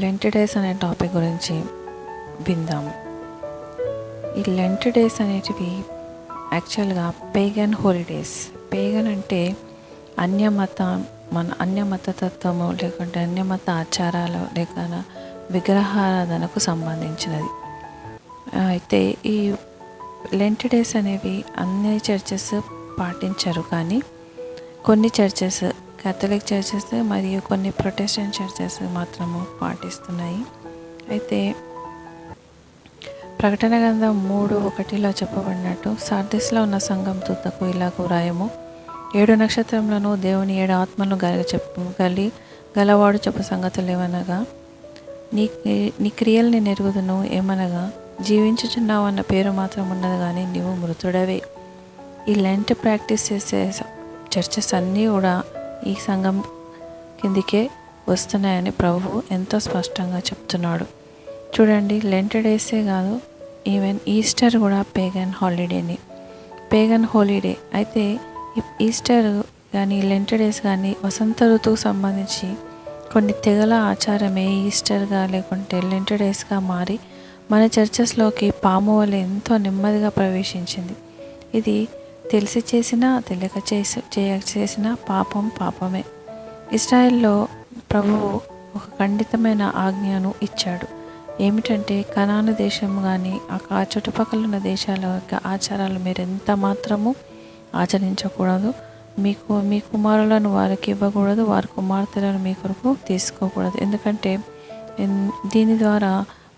Lent days అనే topic గురించి విందాము. ఈ లెంట్ డేస్ అనేటివి యాక్చువల్గా పేగన్ హాలిడేస్. పేగన్ అంటే అన్యమతత్వము లేకుంటే అన్యమత ఆచారాలు లేక విగ్రహారాధనకు సంబంధించినది. అయితే ఈ లెంట్ డేస్ అనేవి అన్ని చర్చెస్ పాటించరు, కానీ కొన్ని చర్చెస్, కేథలిక్ చర్చెస్ మరియు కొన్ని ప్రొటెస్టెంట్ చర్చెస్ మాత్రము పాటిస్తున్నాయి. అయితే ప్రకటన గ్రంథం 3:1 చెప్పబడినట్టు, సార్దిస్లో ఉన్న సంఘం దూతకు ఇలాగూ రాయము, 7 నక్షత్రములను దేవుని 7 ఆత్మలను గలవాడు చెప్పు సంగతులు ఏమనగా, నీ క్రియల్ని నెరుగుదును. ఏమనగా, జీవించుచున్నావు అన్న పేరు మాత్రం ఉన్నది, కానీ నీవు మృతుడవే. ఈ లెంట్ ప్రాక్టీస్ చేసే చర్చెస్ అన్నీ కూడా ఈ సంఘం కిందికే వస్తున్నాయని ప్రభువు ఎంతో స్పష్టంగా చెప్తున్నాడు. చూడండి, లెంట్ డేసే కాదు, ఈవెన్ ఈస్టర్ కూడా పేగన్ హాలిడే. అయితే ఈస్టర్ కానీ లెంట్ డేస్ కానీ వసంత ఋతువుకు సంబంధించి కొన్ని తెగల ఆచారమే ఈస్టర్గా లేకుంటే లెంట్ డేస్గా మారి మన చర్చెస్లోకి పాము వల్ల ఎంతో నెమ్మదిగా ప్రవేశించింది. ఇది తెలిసి చేసినా తెలియక చేసిన పాపమే. ఇజ్రాయెల్లో ప్రభువు ఒక ఖండితమైన ఆజ్ఞను ఇచ్చాడు. ఏమిటంటే, కనాను దేశం కానీ ఆ చుట్టుపక్కల ఉన్న దేశాల యొక్క ఆచారాలు మీరు ఎంత మాత్రము ఆచరించకూడదు. మీ కుమారులను వారికి ఇవ్వకూడదు, వారి కుమార్తెలను మీ కొరకు తీసుకోకూడదు. ఎందుకంటే దీని ద్వారా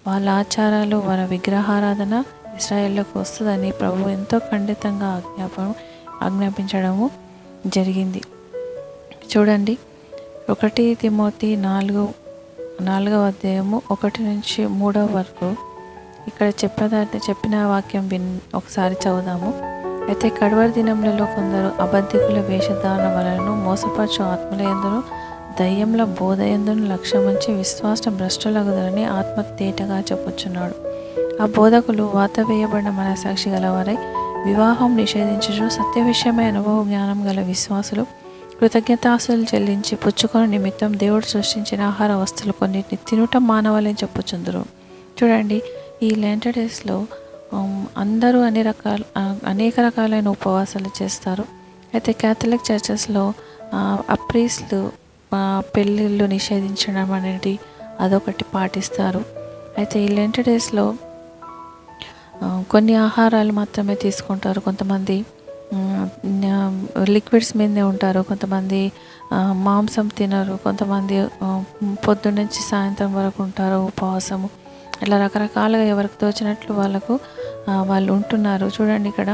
వాళ్ళ ఆచారాలు, వాళ్ళ విగ్రహారాధన ఇజ్రాయెల్లోకి వస్తుందని ప్రభు ఎంతో ఖండితంగా ఆజ్ఞాపించడము జరిగింది. చూడండి, 1 తిమోతి 4:1-3 వరకు ఇక్కడ చెప్పిన వాక్యం ఒకసారి చదువుదాము. అయితే కడవరి దినములలో కొందరు అబద్ధికుల వేషధారణ వలన మోసపరచు ఆత్మల యందును దయ్యముల బోధ యందును లక్ష్యముంచి విశ్వాస భ్రష్టులగుదరని ఆత్మ తేటగా చెప్పుచున్నాడు. ఆ బోధకులు వాత వేయబడిన మనసాక్షి గలవారై వివాహం నిషేధించుచు సత్య విషయమై అనుభవ జ్ఞానం గల విశ్వాసులు కృతజ్ఞతాస్తులు చెల్లించి పుచ్చుకొని నిమిత్తం దేవుడు సృష్టించిన ఆహార వస్తువులు కొన్నిటిని తినుట మానవాలని చెప్పుచుందరు. చూడండి, ఈ లెంట్ డేస్లో అందరూ అనేక రకాలైన ఉపవాసాలు చేస్తారు. అయితే కేథలిక్ చర్చెస్లో ప్రీస్టులు పెళ్ళిళ్ళు నిషేధించడం అనేది అదొకటి పాటిస్తారు. అయితే ఈ లెంట్ డేస్లో కొన్ని ఆహారాలు మాత్రమే తీసుకుంటారు. కొంతమంది లిక్విడ్స్ మీదనే ఉంటారు, కొంతమంది మాంసం తినరు, కొంతమంది పొద్దున్న నుంచి సాయంత్రం వరకు ఉంటారు ఉపవాసము. ఇలా రకరకాలుగా ఎవరికి తోచినట్లు వాళ్ళు ఉంటున్నారు. చూడండి, ఇక్కడ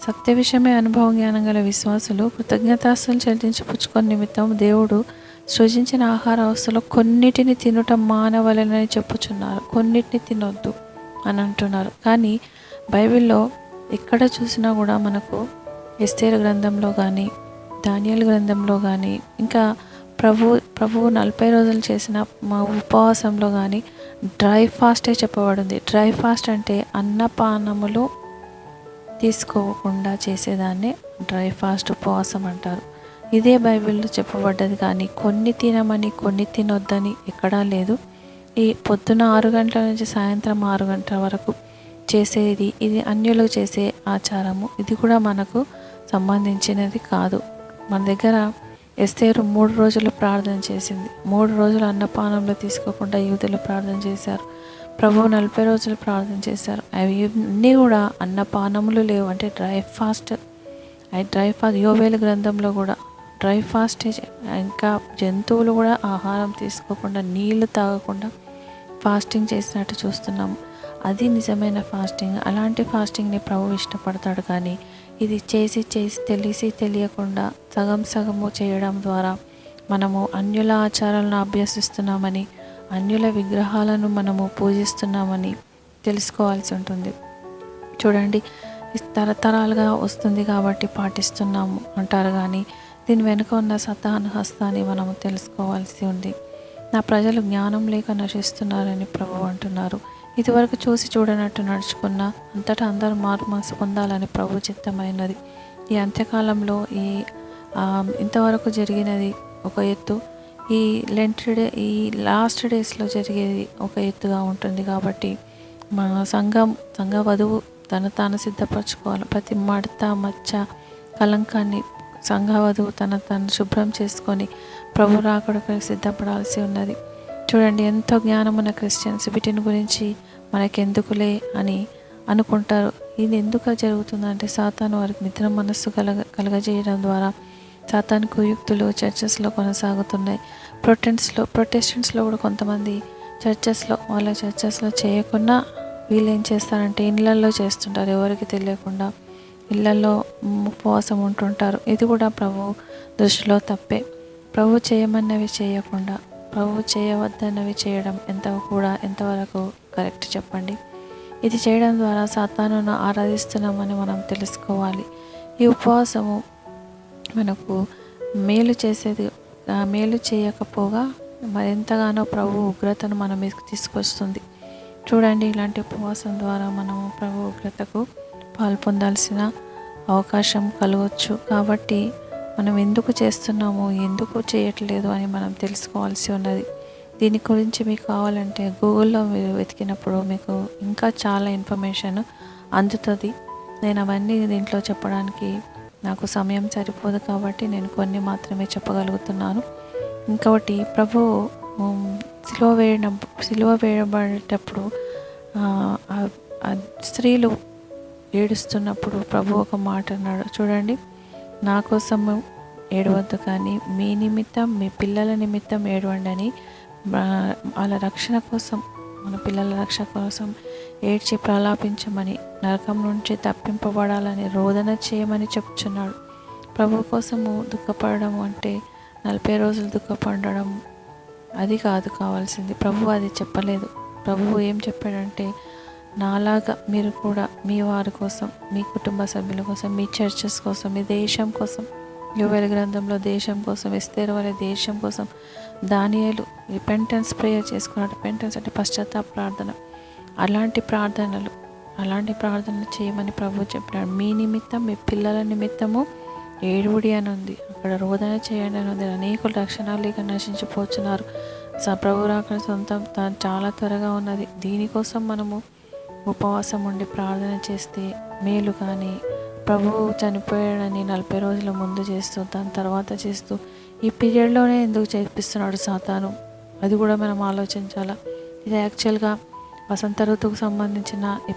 సత్య విషయమే అనుభవ జ్ఞానం గల విశ్వాసులు కృతజ్ఞతాస్తులు చెల్లించి పుచ్చుకొని నిమిత్తం దేవుడు సృజించిన ఆహార వస్తువులు కొన్నిటిని తినుట మానవలనని చెప్పుచున్నారు. కొన్నిటిని తినొద్దు అని అంటున్నారు. కానీ బైబిల్లో ఎక్కడ చూసినా కూడా మనకు ఎస్తేరు గ్రంథంలో కానీ, దానియేలు గ్రంథంలో కానీ, ఇంకా ప్రభువు 40 రోజులు చేసిన మా ఉపవాసంలో కానీ డ్రై ఫాస్టే చెప్పబడింది. డ్రై ఫాస్ట్ అంటే అన్నపానములు తీసుకోకుండా చేసేదాన్ని డ్రై ఫాస్ట్ ఉపవాసం అంటారు. ఇదే బైబిల్లో చెప్పబడ్డది, కానీ కొన్ని తినమని కొన్ని తినొద్దని ఎక్కడా లేదు. ఈ పొద్దున 6 గంటల నుంచి సాయంత్రం 6 గంటల వరకు చేసేది ఇది అన్యులు చేసే ఆచారము. ఇది కూడా మనకు సంబంధించినది కాదు. మన దగ్గర ఎస్తేరు 3 రోజులు ప్రార్థన చేసింది. 3 రోజులు అన్నపానంలో తీసుకోకుండా యూదులు ప్రార్థన చేశారు. ప్రభువు 40 రోజులు ప్రార్థన చేశారు. అవి అన్నీ కూడా అన్నపానములు లేవు, అంటే డ్రై ఫాస్ట్. యోవేలు గ్రంథంలో కూడా డ్రై ఫాస్ట్. ఇంకా జంతువులు కూడా ఆహారం తీసుకోకుండా నీళ్లు తాగకుండా ఫాస్టింగ్ చేసినట్టు చూస్తున్నాము. అది నిజమైన ఫాస్టింగ్. అలాంటి ఫాస్టింగ్ని ప్రభు ఇష్టపడతాడు. కానీ ఇది చేసి తెలియకుండా సగము చేయడం ద్వారా మనము అన్యుల ఆచారాలను అభ్యసిస్తున్నామని, అన్యుల విగ్రహాలను మనము పూజిస్తున్నామని తెలుసుకోవాల్సి ఉంటుంది. చూడండి, తరతరాలుగా వస్తుంది కాబట్టి పాటిస్తున్నాము అంటారు, కానీ దీని వెనుక ఉన్న సతాను హస్తాన్ని మనము తెలుసుకోవాల్సి ఉంది. నా ప్రజలు జ్ఞానం లేక నశిస్తున్నారని ప్రభు అంటున్నారు. ఇదివరకు చూసి చూడనట్టు నడుచుకున్న అంతటా అందరూ మారు మనసు పొందాలని ప్రభు చిత్తమైనది. ఈ అంత్యకాలంలో ఇంతవరకు జరిగినది ఒక ఎత్తు, ఈ లెంట్ డే ఈ లాస్ట్ డేస్లో జరిగేది ఒక ఎత్తుగా ఉంటుంది. కాబట్టి మా సంఘ వధువు తను తాను సిద్ధపరచుకోవాలి. ప్రతి మడత మచ్చ కలంకాన్ని సంఘ వధువు తను శుభ్రం చేసుకొని ప్రభు రాకడకు సిద్ధపడాల్సి ఉన్నది. చూడండి, ఎంతో జ్ఞానం ఉన్న క్రిస్టియన్స్ వీటిని గురించి మనకెందుకులే అని అనుకుంటారు. ఇది ఎందుకు జరుగుతుందంటే సాతాను వారికి మిత్ర మనస్సు కలగజేయడం ద్వారా సాతాను కుయుక్తులు చర్చెస్లో కొనసాగుతున్నాయి. ప్రొటెస్టెంట్స్లో కూడా కొంతమంది వాళ్ళ చర్చెస్లో చేయకుండా వీళ్ళు ఏం చేస్తారంటే ఇళ్ళల్లో చేస్తుంటారు. ఎవరికి తెలియకుండా ఇళ్ళల్లో ఉపవాసం ఉంటుంటారు. ఇది కూడా ప్రభు దృష్టిలో తప్పే. ప్రభు చేయమన్నవి చేయకుండా ప్రభు చేయవద్దన్నవి చేయడం ఎంతవరకు కరెక్ట్ చెప్పండి? ఇది చేయడం ద్వారా సాతానును ఆరాధిస్తున్నామని మనం తెలుసుకోవాలి. ఈ ఉపవాసము మనకు మేలు చేయకపోగా మరింతగానో ప్రభు ఉగ్రతను మన మీదకి తీసుకొస్తుంది. చూడండి, ఇలాంటి ఉపవాసం ద్వారా మనము ప్రభు ఉగ్రతకు పాల్పొందాల్సిన అవకాశం కలగవచ్చు. కాబట్టి మనం ఎందుకు చేస్తున్నాము, ఎందుకు చేయట్లేదు అని మనం తెలుసుకోవాల్సి ఉన్నది. దీని గురించి మీకు కావాలంటే గూగుల్లో మీరు వెతికినప్పుడు మీకు ఇంకా చాలా ఇన్ఫర్మేషన్ అందుతుంది. నేను అవన్నీ దీంట్లో చెప్పడానికి నాకు సమయం సరిపోదు కాబట్టి నేను కొన్ని మాత్రమే చెప్పగలుగుతున్నాను. ఇంకొకటి, ప్రభు సిలువ వేయబడేటప్పుడు స్త్రీలు ఏడుస్తున్నప్పుడు ప్రభు ఒక మాట అన్నాడు. చూడండి, నా కోసం ఏడవద్దు కానీ మీ నిమిత్తం మీ పిల్లల నిమిత్తం ఏడవండి అని వాళ్ళ రక్షణ కోసం, మన పిల్లల రక్షణ కోసం ఏడ్చి ప్రలాపించమని, నరకం నుంచి తప్పింపబడాలని రోదన చేయమని చెప్తున్నాడు. ప్రభు కోసము దుఃఖపడడం అంటే 40 రోజులు దుఃఖపడడం అది కాదు కావాల్సింది. ప్రభు అది చెప్పలేదు. ప్రభువు ఏం చెప్పాడంటే, నాలాగా మీరు కూడా మీ వారి కోసం, మీ కుటుంబ సభ్యుల కోసం, మీ చర్చెస్ కోసం, మీ దేశం కోసం, యోవేలు గ్రంథంలో దేశం కోసం, ఎస్తేరు వలె దేశం కోసం, దానియేలు రిపెంటెన్స్ ప్రేయర్ చేసుకున్నాడు. రిపెంటెన్స్ అంటే పశ్చాత్తాప ప్రార్థన. అలాంటి ప్రార్థనలు చేయమని ప్రభు చెప్పాడు. మీ నిమిత్తం మీ పిల్లల నిమిత్తము ఏడువుడి అని ఉంది, అక్కడ రోదన చేయండి అని ఉంది. అనేకులు రక్షణలు ఇక నశించిపోతున్నారు. ప్రభు రాకడ చాలా త్వరగా ఉన్నది. దీనికోసం మనము ఉపవాసం ఉండి ప్రార్థన చేస్తే మేలు. కానీ ప్రభువు చనిపోయాడని 40 రోజుల ముందు చేస్తూ దాని తర్వాత చేస్తూ ఈ పీరియడ్లోనే ఎందుకు చేపిస్తున్నాడు సాతాను? అది కూడా మనం ఆలోచించాలా. ఇది యాక్చువల్గా వసంత ఋతువుకు సంబంధించిన ఈ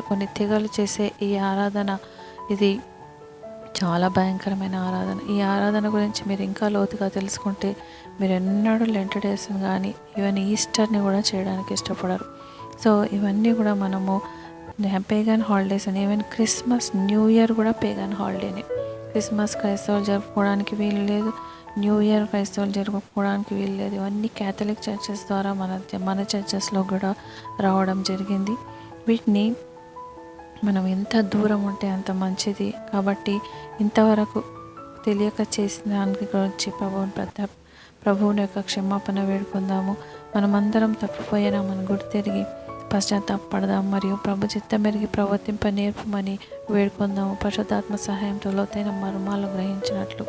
కొన్ని తెగలు చేసే ఈ ఆరాధన, ఇది చాలా భయంకరమైన ఆరాధన. ఈ ఆరాధన గురించి మీరు ఇంకా లోతుగా తెలుసుకుంటే మీరు ఎన్నడూ లెంట్ డేస్ని కానీ ఈవెన్ ఈస్టర్ని కూడా చేయడానికి ఇష్టపడరు. సో ఇవన్నీ కూడా మనము పేగన్ హాలిడేస్ అని, ఈవెన్ క్రిస్మస్, న్యూ ఇయర్ కూడా పేగన్ హాలిడేనే. క్రిస్మస్ క్రైస్తవులు జరుపుకోవడానికి వీలు లేదు, న్యూ ఇయర్ క్రైస్తవులు జరుపుకోవడానికి వీలు లేదు. ఇవన్నీ క్యాథలిక్ చర్చెస్ ద్వారా మన చర్చెస్లో కూడా రావడం జరిగింది. వీటిని మనం ఎంత దూరం ఉంటే అంత మంచిది. కాబట్టి ఇంతవరకు తెలియక చేసిన దానికి గురించి ప్రభువుని యొక్క క్షమాపణ వేడుకుందాము. మనమందరం తప్పిపోయినామని గుర్తెరిగి పశ్చాత్తాపడదాం మరియు ప్రభు చిత్తం మెరిగి ప్రవర్తింప నేర్పమని వేడుకుందాము. పరిశుద్ధాత్మ సహాయంతో లోతైన మర్మాలు గ్రహించినట్లు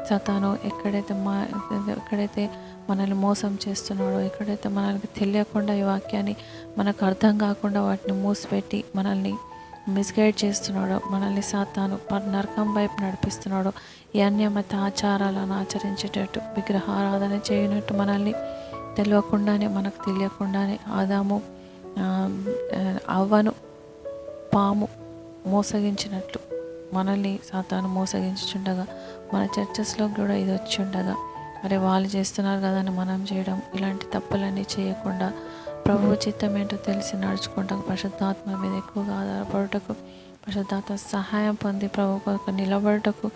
సాతాను ఎక్కడైతే మనల్ని మోసం చేస్తున్నాడో, ఎక్కడైతే మనల్ని తెలియకుండా ఈ వాక్యాన్ని మనకు అర్థం కాకుండా వాటిని మూసిపెట్టి మనల్ని మిస్గైడ్ చేస్తున్నాడో, మనల్ని సాతాను నరకం వైపు నడిపిస్తున్నాడో, ఈ అన్యమత ఆచారాలను ఆచరించేటట్టు, విగ్రహారాధన చేయనట్టు, మనల్ని మనకు తెలియకుండానే ఆదాము అవ్వను పాము మోసగించినట్లు మనల్ని సాతాను మోసగించుండగా, మన చర్చెస్లో కూడా ఇది వచ్చి ఉండగా, అరే వాళ్ళు చేస్తున్నారు కదా అని మనం చేయడం, ఇలాంటి తప్పులన్నీ చేయకుండా ప్రభువు చిత్తం ఏంటో తెలిసి నడుచుకుంటాకు, పరిశుద్ధాత్మ మీద ఎక్కువగా ఆధారపడుటకు, పరిశుద్ధాత్మ సహాయం పొంది ప్రభు కొరకు నిలబడుటకు,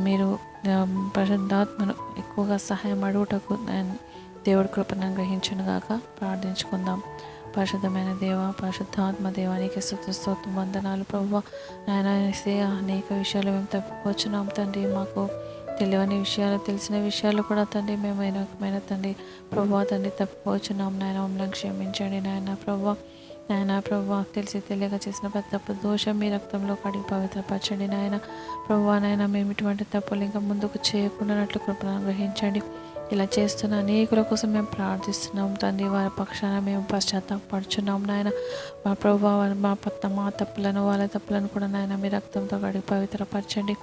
మీరు పరిశుద్ధాత్మను ఎక్కువగా సహాయం అడుగుటకు దేవుడి కృపను గ్రహించును గాక. ప్రార్థించుకుందాం. పరిశుద్ధమైన దేవ, పరిశుద్ధాత్మ దేవానికి స్తుతి వందనాలు ప్రభువా. నాయన అనేక విషయాలు మేము తప్పిపోచున్నాం తండ్రి. మాకు తెలియని విషయాలు, తెలిసిన విషయాలు కూడా తండ్రి మేము తండ్రి ప్రభువా తండ్రి తప్పిపోచున్నాం. నాయన మమ్మల్ని క్షమించండి నాయన ప్రభువా. తెలిసి తెలియక చేసిన ప్రతి తప్పు దోషం మీ రక్తంలో కడిగి పవిత్రపరచండి నాయన ప్రభువా. నాయన మేము ఇటువంటి తప్పులు ఇంకా ముందుకు చేయకుండానట్లు కృపను గ్రహించండి. ఇలా చేస్తున్న అనేకుల కోసం మేము ప్రార్థిస్తున్నాం తండ్రి. వారి పక్షాన మేము పశ్చాత్తాపడుచున్నాం నాయన. మా ప్రభు మా తప్పులను వాళ్ళ తప్పులను కూడా నాయన మీ రక్తంతో కడిగి పవిత్రపరచండి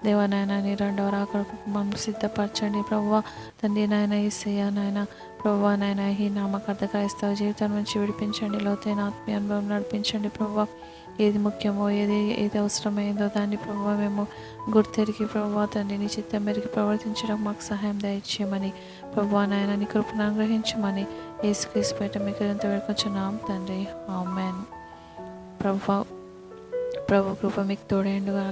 దేవా. నాయన నీ రెండవ రాకడకు మమ్మల్ని సిద్ధపరచండి ప్రభువ తండ్రి. నాయన యేసయ్య నాయన ప్రభువ నాయన ఈ నామకార్థ క్రైస్తవ జీవితం నుంచి విడిపించండి. లోతైన ఆత్మీయ అనుభవం నడిపించండి ప్రభువ. ఏది ముఖ్యమో ఏది అవసరమైందో దాన్ని ప్రభువ మేము గుర్తెరిగి ప్రభువ తండ్రి నీ చిత్తం మెరిగి ప్రవర్తించడం మాకు సహాయం దయచేయమని ప్రభువ నాయన నీ కృపను అనుగ్రహించమని యేసుక్రీస్తు పేట మీకు ఎంత వేడుకొంచున్నాం తండ్రి. ఆమేన్. ప్రభు కృప మీకు తోడేండుగాక.